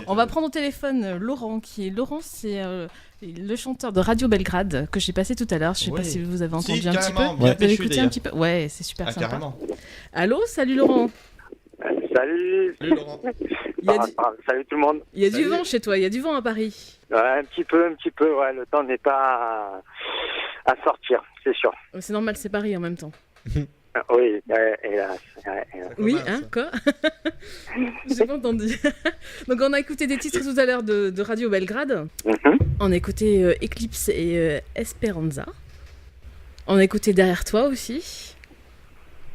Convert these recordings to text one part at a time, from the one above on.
On va prendre au téléphone Laurent, Laurent, c'est le chanteur de Radio Belgrade que j'ai passé tout à l'heure. Je sais pas si vous avez entendu un petit peu. Vous avez écouté un petit peu. Ouais, c'est super sympa. Carrément. Allô, salut Laurent. Salut Laurent. Salut tout le monde. Il y a du vent chez toi, il y a du vent à Paris. Ouais, un petit peu, ouais, le temps n'est pas à sortir, c'est sûr. C'est normal, c'est Paris en même temps. Oui, hélas. Oui, hein, quoi? J'ai pas entendu. Donc on a écouté des titres tout à l'heure de Radio Belgrade. On a écouté Eclipse et Esperanza. On a écouté Derrière toi aussi.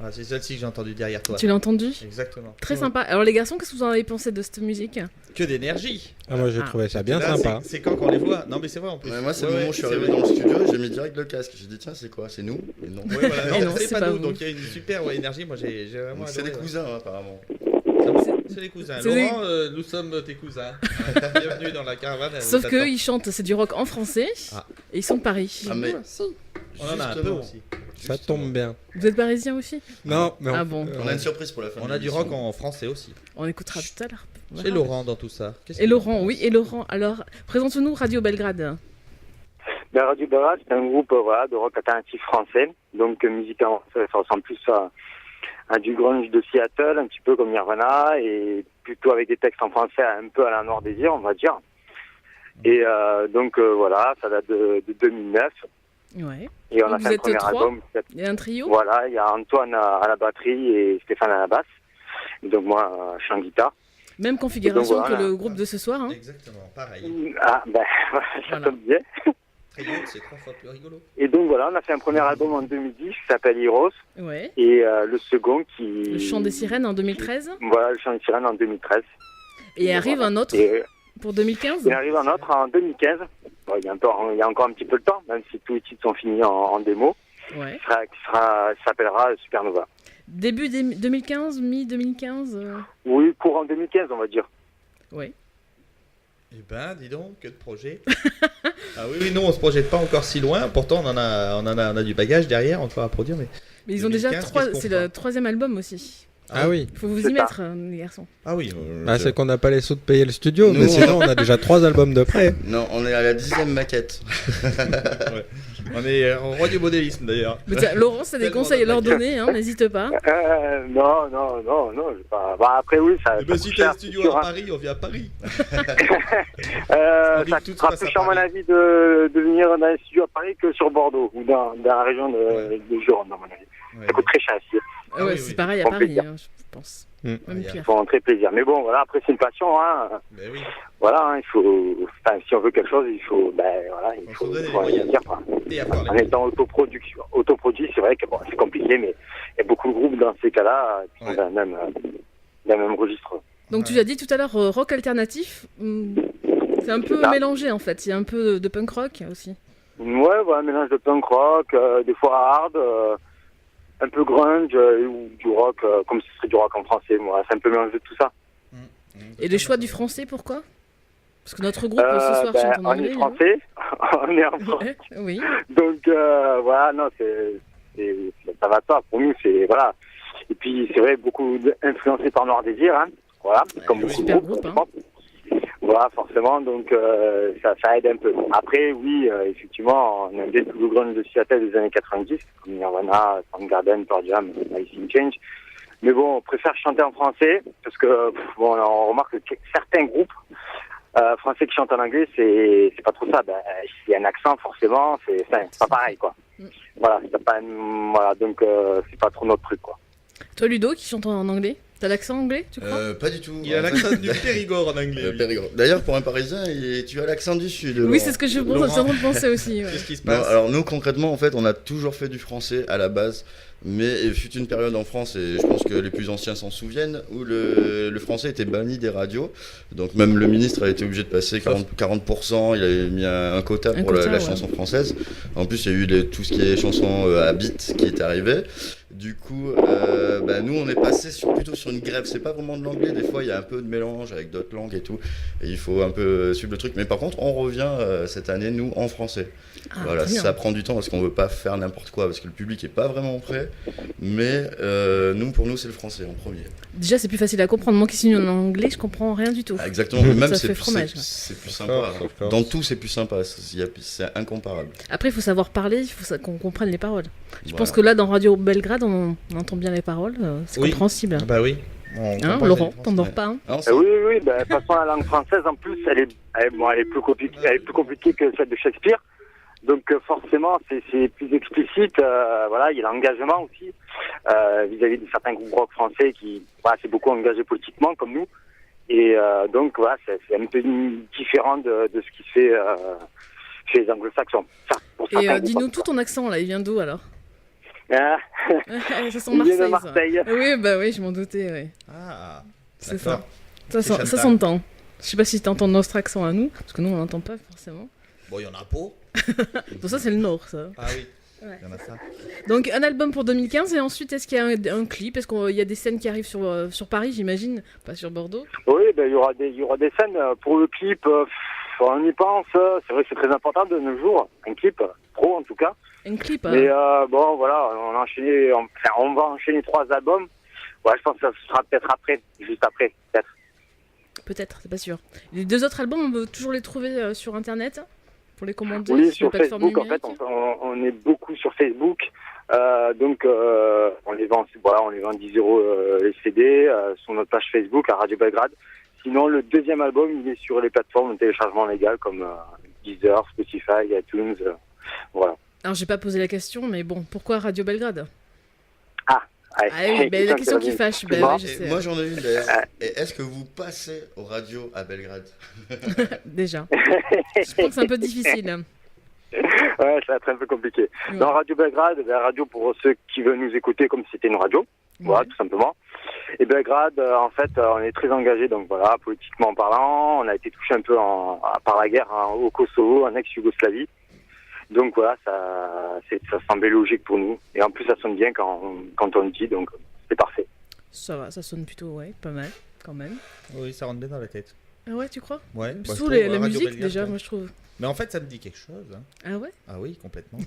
Ah, c'est celle-ci que j'ai entendue derrière toi. Tu l'as entendue? Exactement. Très sympa. Alors les garçons, qu'est-ce que vous en avez pensé de cette musique? Que d'énergie. Moi j'ai trouvé ça bien là, sympa. C'est quand qu'on les voit. Non mais c'est vrai en plus. Ouais, moi c'est le moment où je suis arrivé dans le studio, j'ai mis direct le casque. J'ai dit tiens c'est quoi? C'est nous? Et non. Ouais, voilà. Non, c'est pas nous. vous. Donc il y a une super énergie. Moi j'ai vraiment c'est adoré, des cousins apparemment. C'est les cousins. Laurent, nous sommes tes cousins. Bienvenue dans la caravane. Sauf qu'eux, ils chantent, c'est du rock en français. Et ils sont de Paris. Ah mais on en a un peu aussi. Ça tombe bien. Vous êtes parisien aussi? Non, mais bon. on a une surprise pour la fin. On a du rock en français aussi. On écoutera tout à l'heure. Voilà. Et Laurent dans tout ça. Et Laurent, oui, et Laurent. Alors, présente-nous Radio Belgrade. Radio Belgrade, c'est un groupe de rock alternatif français. Donc, musicalement, ça ressemble plus à du grunge de Seattle, un petit peu comme Nirvana, et plutôt avec des textes en français un peu à la Noir Désir, on va dire. Et donc, voilà, ça date de 2009. Ouais. Et on a vous fait un êtes premier 3. album. Il y a un trio. Voilà, il y a Antoine à la batterie et Stéphane à la basse. Donc moi, je suis en guitare. Même configuration donc, voilà, que le groupe de ce soir. Hein. Exactement, pareil. Ah, ben, ça tombe bien. Trio, c'est 3 fois plus rigolo. Et donc voilà, on a fait un premier album en 2010 qui s'appelle Heroes. Ouais. Et le second qui... Le Chant des Sirènes en 2013. Voilà, le Chant des Sirènes en 2013. Et arrive un autre pour 2015. Il arrive un autre en 2015. Bon, il y a encore un petit peu de temps, même si tous les titres sont finis en démo. Ouais. Qui s'appellera Supernova. Début 2015, mi-2015 Oui, courant 2015, on va dire. Oui. Eh ben, dis donc, que de projets. Ah oui, nous on se projette pas encore si loin. Pourtant, on a du bagage derrière encore à produire. Mais ils ont déjà 3, c'est le 3e album aussi. Ah oui. Il faut vous y mettre, les garçons. Ah oui. C'est qu'on n'a pas les sous de payer le studio, mais sinon on a déjà 3 albums de près. Non, on est à la 10e maquette. Ouais. On est en roi du modélisme d'ailleurs. Laurent, ça des conseils à leur donner, hein, n'hésite pas. Non. Bah, après, oui, ça. Et si t'as un studio à Paris, on vient à Paris. Ça sera plus cher, à mon avis, de venir dans un studio à Paris que sur Bordeaux ou dans la région de Gironde, à mon avis. Ouais. Ça coûte très cher ici. Ouais, c'est pareil à Paris, hein, je pense. Même pire. Il faut en très plaisir. Mais bon, voilà, après, c'est une passion. Hein. Mais oui. Voilà, hein, il faut. Enfin, si on veut quelque chose, il faut. Voilà, il faut dire. En étant autoproduit, c'est vrai que bon, c'est compliqué, mais il y a beaucoup de groupes dans ces cas-là qui sont dans le même registre. Donc, tu l'as dit tout à l'heure, rock alternatif. C'est un peu mélangé en fait. Il y a un peu de punk rock aussi. Ouais, voilà, un mélange de punk rock, des fois hard. Un peu grunge ou du rock, comme ce serait du rock en français. Moi, c'est un peu mélange de tout ça. Et le choix du français, pourquoi? Parce que notre groupe ce soir chante en anglais. On est français, on est en français. Oui. Donc voilà, non, ça va pas. Pour nous, c'est voilà. Et puis c'est vrai, beaucoup influencé par Noir Désir, hein. Voilà, comme beaucoup super groupe. Hein. Voilà, forcément, donc ça aide un peu. Après, oui, effectivement, on aime bien tout le grunge de Seattle des années 90, comme Nirvana, Soundgarden, Pearl Jam, Alice in Chains. Mais bon, on préfère chanter en français, parce que on remarque que certains groupes français qui chantent en anglais, c'est pas trop ça. Il y a un accent, forcément, c'est pas pareil, quoi. Voilà, donc c'est pas trop notre truc, quoi. Toi, Ludo, qui chante en anglais, t'as l'accent anglais, tu crois? Pas du tout. Il a l'accent du Périgord en anglais. Périgord. D'ailleurs, pour un Parisien, tu as l'accent du Sud. Oui, c'est ce que je pensais aussi. Ouais. Qu'est-ce qui se passe? Alors nous, concrètement, en fait, on a toujours fait du français à la base. Mais il fut une période en France, et je pense que les plus anciens s'en souviennent, où le français était banni des radios. Donc même le ministre a été obligé de passer 40%, il avait mis un quota pour la chanson française. En plus, il y a eu tout ce qui est chansons à beat qui est arrivé. Du coup, nous on est passé plutôt sur une grève. C'est pas vraiment de l'anglais, des fois il y a un peu de mélange avec d'autres langues et tout. Et il faut un peu suivre le truc. Mais par contre, on revient cette année, nous, en français. Voilà, ça prend du temps parce qu'on veut pas faire n'importe quoi, parce que le public est pas vraiment prêt. Mais pour nous, c'est le français en premier. Déjà, c'est plus facile à comprendre. Moi qui suis en anglais, je comprends rien du tout. Ah, exactement, même Ça c'est fait fromage. plus sympa. Dans tout, c'est plus sympa. C'est incomparable. Après, il faut savoir parler, il faut qu'on comprenne les paroles. Je pense que là, dans Radio Belgrade, on entend bien les paroles. C'est compréhensible. Bah oui. Laurent, t'endors pas Oui. De toute façon, la langue française, en plus, elle est plus compliquée que celle de Shakespeare. Donc forcément, c'est plus explicite. Il y a l'engagement aussi vis-à-vis de certains groupes rock français qui c'est beaucoup engagé politiquement comme nous. Et donc c'est un peu différent de ce qui se fait chez les anglo-saxons. Et dis-nous tout ton accent là, il vient d'où alors? Ça sent Il Marseille. vient de Marseille. Oui, je m'en doutais. Oui. Ah, c'est ça. Ça s'entend. Je sais pas si t'entends notre accent à nous, parce que nous on l'entend pas forcément. Bon, il y en a pas. Donc ça c'est le Nord, ça. Ah oui. Ouais. Il y en a ça. Donc un album pour 2015 et ensuite est-ce qu'il y a un clip? Est-ce qu'il y a des scènes qui arrivent sur Paris, j'imagine, pas sur Bordeaux? Oui, il y aura des scènes pour le clip. On y pense. C'est vrai que c'est très important de nos jours, un clip pro en tout cas. Un clip. Mais on va enchaîner 3 albums. Ouais, je pense que ça sera peut-être juste après, peut-être. Peut-être, c'est pas sûr. Les 2 autres albums, on peut toujours les trouver sur internet pour les commander? Oui, sur Facebook. En fait, on est beaucoup sur Facebook. Donc on les vend 10 € les CD sur notre page Facebook à Radio Belgrade. Sinon, le 2e album, il est sur les plateformes de téléchargement légal comme Deezer, Spotify, iTunes. Voilà. Alors, j'ai pas posé la question, mais bon, pourquoi Radio Belgrade? Oui, la question qui fâche. Je sais. Moi, j'en ai une d'ailleurs. Est-ce que vous passez aux radios à Belgrade? Déjà. Je pense que c'est un peu difficile. Ouais, ça va être un peu compliqué. Ouais. Dans Radio Belgrade, la radio pour ceux qui veulent nous écouter comme si c'était une radio. Voilà, tout simplement. Et Belgrade, en fait, on est très engagé, donc voilà, politiquement parlant. On a été touché un peu par la guerre au Kosovo, en ex-Yougoslavie. Donc voilà, ça semblait logique pour nous. Et en plus, ça sonne bien quand on le dit, donc c'est parfait. Ça va, ça sonne plutôt, pas mal, quand même. Oui, ça rentre bien dans la tête. Ah ouais, tu crois? Ouais. Surtout la musique, Belgrade, déjà, moi je trouve. Mais en fait, ça me dit quelque chose. Hein. Ah ouais? Ah oui, complètement.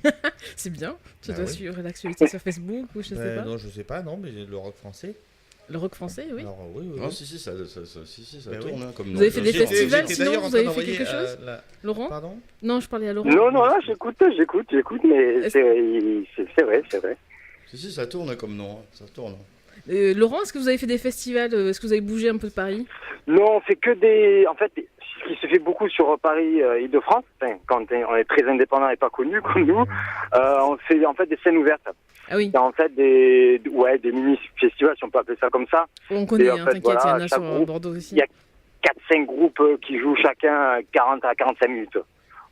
C'est bien. Tu dois suivre l'actualité sur Facebook ou je sais pas. Non, je sais pas, non, mais le rock français. Le rock français, oui. Alors, oui. Non, si, ça tourne. Hein, comme vous avez fait des festivals, sinon vous avez fait quelque chose Laurent? Pardon? Non, je parlais à Laurent. Non, là, j'écoute, mais c'est vrai. Si, ça tourne comme nom, ça tourne. Laurent, est-ce que vous avez fait des festivals? Est-ce que vous avez bougé un peu de Paris? Non, on fait que des... En fait, ce qui se fait beaucoup sur Paris, Île-de-France, quand on est très indépendant et pas connu comme nous, on fait en fait des scènes ouvertes. Ah oui. C'est en fait des mini-festivals, si on peut appeler ça comme ça. On connaît, t'inquiète, il y en a sur Bordeaux aussi. Il y a 4-5 groupes qui jouent chacun 40 à 45 minutes.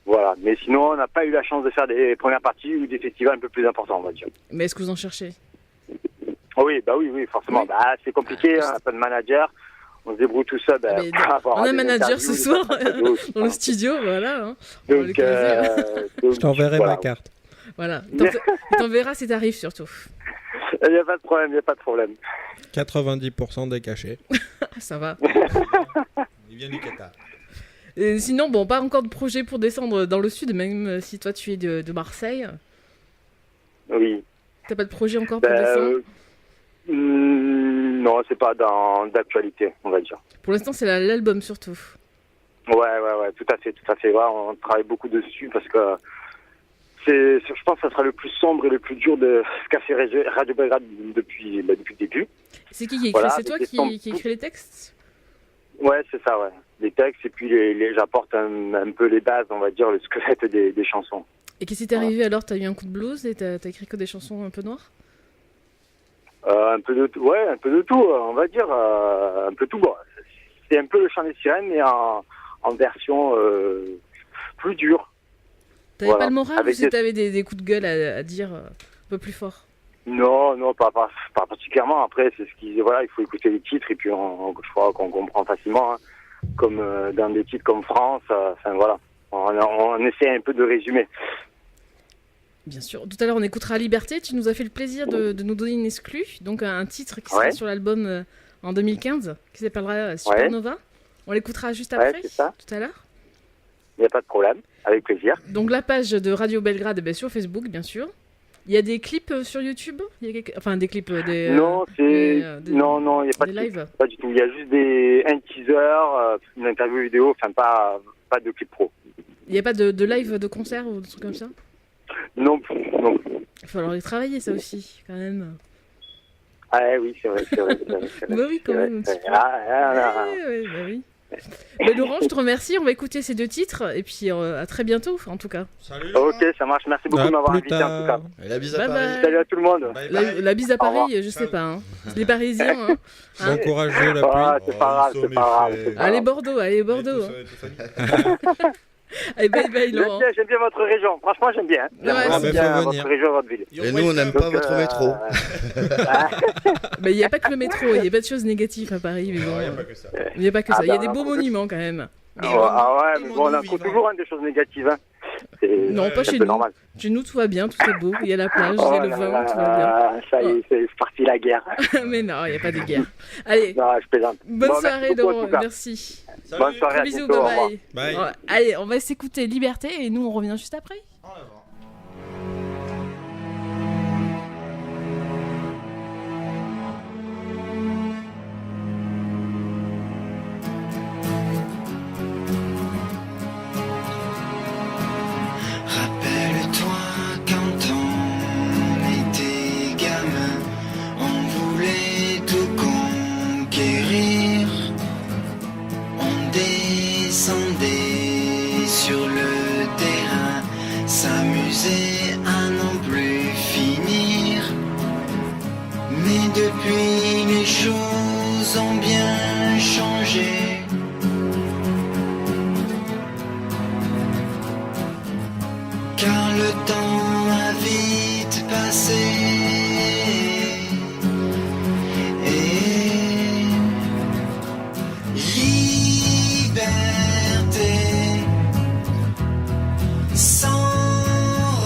Voilà. Mais sinon, on n'a pas eu la chance de faire des premières parties ou des festivals un peu plus importants, on va dire. Mais est-ce que vous en cherchez? Oui, forcément. Oui. On compliqué, on n'a pas de manager. On se débrouille tout seul. On a un manager ce soir dans le studio, voilà. Hein. Donc, je t'enverrai ma carte. Voilà. T'enverras si t'arrives surtout. Il n'y a pas de problème. 90% des cachets. Ça va. Il vient du Qatar. Sinon, pas encore de projet pour descendre dans le sud, même si toi tu es de Marseille. Oui. T'as pas de projet encore pour descendre? Non, c'est pas d'actualité, on va dire. Pour l'instant, c'est l'album surtout. Ouais, tout à fait. Ouais, on travaille beaucoup dessus parce que je pense que ça sera le plus sombre et le plus dur de ce qu'a fait Radio Belgrade depuis le début. C'est qui écrit? C'est toi qui écrit les textes? Ouais, c'est ça, ouais. Les textes et puis j'apporte un peu les bases, on va dire, le squelette des chansons. Et qu'est-ce qui t'est arrivé alors? T'as eu un coup de blues et t'as écrit que des chansons un peu noires? Un peu de tout, on va dire, un peu tout. Bon, c'est un peu le chant des sirènes, mais en version plus dure. T'avais pas le moral ou t'avais des coups de gueule à dire un peu plus fort? Non, pas particulièrement. Après, c'est il faut écouter les titres et puis je crois qu'on comprend facilement, hein, comme dans des titres comme France. On essaie un peu de résumer. Et sinon, bon, pas encore de projet pour descendre dans le sud, même si toi tu es de Marseille. Donc voilà. Pour l'instant, c'est l'album surtout. Ouais, tout à fait. Ouais, on est Bien sûr. Tout à l'heure, on écoutera Liberté. Tu nous as fait le plaisir de nous donner une exclue. Donc, un titre qui sera sur l'album en 2015, qui s'appellera Supernova. On l'écoutera juste après, tout à l'heure. Il n'y a pas de problème. Avec plaisir. Donc, la page de Radio Belgrade sur Facebook, bien sûr. Il y a des clips sur YouTube. Enfin, des clips. Non, non, il n'y a pas de live. Pas du tout. Il y a juste un teaser, une interview vidéo, enfin, pas de clip pro. Il n'y a pas de live de concert ou des trucs comme ça? Non. Il va falloir y travailler, ça aussi, quand même. Ah oui, c'est vrai. Bah oui, quand même. Oui. Mais Laurent, je te remercie. On va écouter ces 2 titres. Et puis, à très bientôt, en tout cas. Salut. Ok, ça marche. Merci beaucoup de m'avoir invité, en tout cas. Et la bise à Paris. Bye. Salut à tout le monde. Bye bye. La bise à Paris, je sais pas. Hein. Les Parisiens. Hein. Bon courage, la pluie. Ah, c'est pas grave. Allez, Bordeaux. Allez, bye, Laurent. J'aime bien votre région. Franchement, j'aime bien. Ouais, bien votre région, votre ville. Et nous, on n'aime pas votre métro. Mais il n'y a pas que le métro, il n'y a pas de choses négatives à Paris. Mais bon, Il n'y a pas que ça. il n'y a pas que ça. Il y a des beaux monuments quand même. Mais bon, on a toujours des choses négatives. Hein. Non, pas chez nous. Normal. Chez nous, tout va bien, tout est beau. Il y a la plage, il y a le vin, tout va bien. Ça y est, c'est parti la guerre. Mais non, il n'y a pas de guerre. Allez, non, je plaisante. Bonne soirée, Laurent. Merci. Salut. Bonne soirée. Bisous, bientôt, bye. Allez, on va s'écouter Liberté et nous, on revient juste après. En avant. Rappelle-toi quand on était gamin, on voulait tout conquérir. On descendait sur le terrain, s'amuser à n'en plus finir. Mais depuis les choses ont bien changé. Car le temps a vite passé. Et liberté sans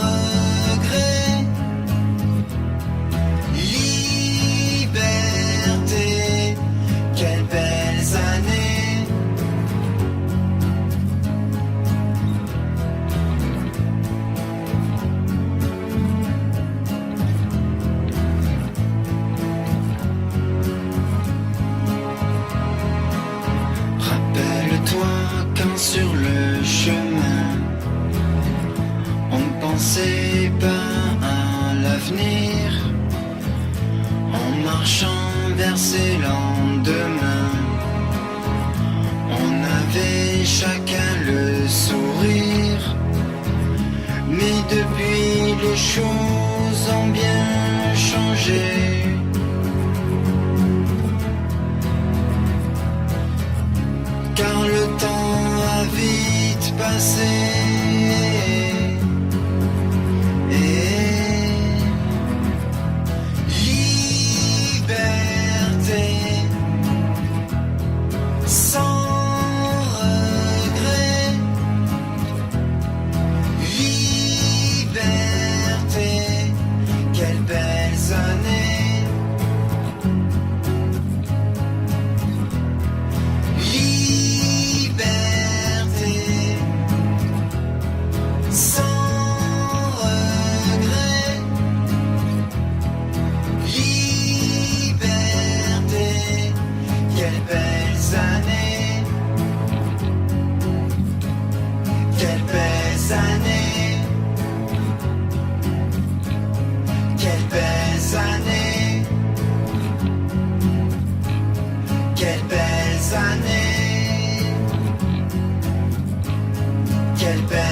regret. Liberté, quelles belles années. Rappelle-toi quand sur le chemin on ne pensait pas à l'avenir, en marchant vers ses lendemains, on avait chacun le sourire. Mais depuis les choses ont bien changé. Car le temps a vite passé. Et liberté sans regret. Liberté, quelles belles années. Liberté sans regret. Liberté, quelles belles années. Quelles belles années. Quelles belles années. Quelles belles années. Quelles belles